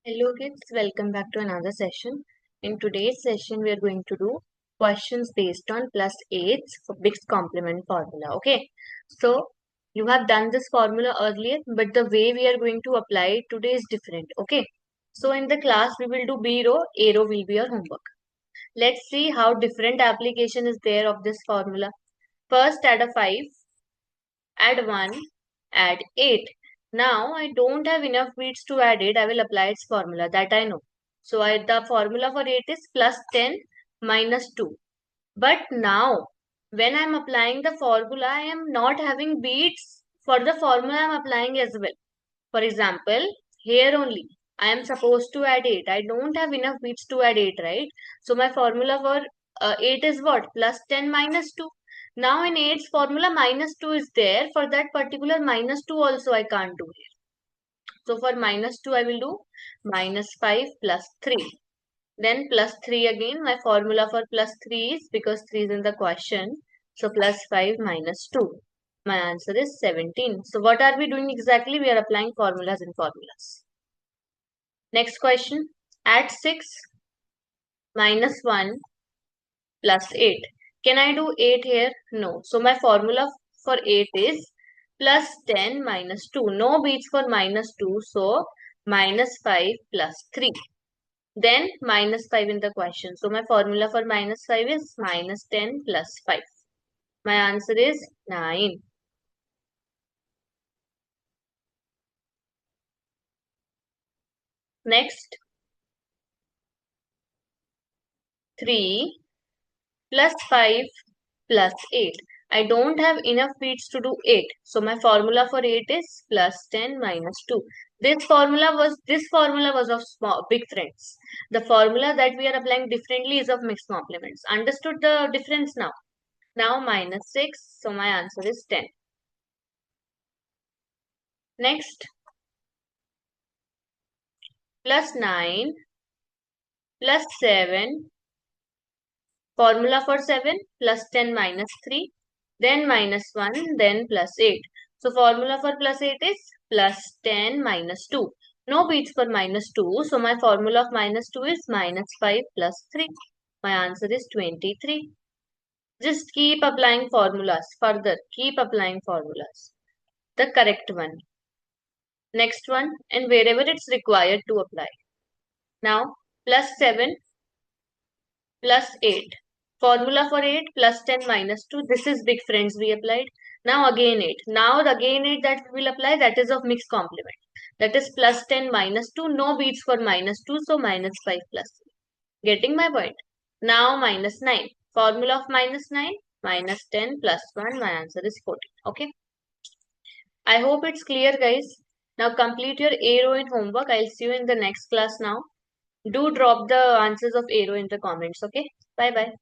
Hello kids, welcome back to another session. In today's session, we are going to do questions based on +8 for mixed complement formula. Okay, so you have done this formula earlier, but the way we are going to apply it today is different. Okay, so in the class, we will do B row, A row will be your homework. Let's see how different application is there of this formula. First, add a 5, add 1, add 8. Now I don't have enough beads to add it. I will apply its formula that I know. So the formula for 8 is +10 minus 2. But now when I am applying the formula, I am not having beads for the formula I am applying as well. For example, here only I am supposed to add 8. I don't have enough beads to add 8, right? So my formula for 8 is what? +10 minus 2. Now in 8's formula, -2 is there. For that particular -2 also I can't do here. So for -2 I will do -5 plus 3. Then +3 again. My formula for +3 is, because 3 is in the question, so +5 minus 2. My answer is 17. So what are we doing exactly? We are applying formulas and formulas. Next question. Add 6 minus 1 plus 8. Can I do 8 here? No. So my formula for 8 is +10 minus 2. No beats for -2. So -5 plus 3. Then -5 in the question. So my formula for -5 is -10 plus 5. My answer is 9. Next, 3 plus 5 plus 8. I don't have enough beats to do 8. So my formula for 8 is +10 minus 2. This formula was of big friends. The formula that we are applying differently is of mixed complements. Understood the difference now? Now -6. So my answer is 10. Next, +9 plus 7. Formula for 7, +10 minus 3, then -1, then +8. So formula for +8 is +10 minus 2. No beats for -2. So my formula of -2 is -5 plus 3. My answer is 23. Just keep applying formulas further. Keep applying formulas. The correct one. Next one, and wherever it's required to apply. Now, +7 plus 8. Formula for 8 +10 minus 2. This is big friends we applied. Now again 8. Now again 8 that we will apply, that is of mixed complement. That is +10 minus 2. No beats for -2. So -5 plus 3. Getting my point? Now -9. Formula of -9. -10 plus 1. My answer is 14. Okay. I hope it's clear, guys. Now complete your A row in homework. I'll see you in the next class now. Do drop the answers of A row in the comments. Okay. Bye bye.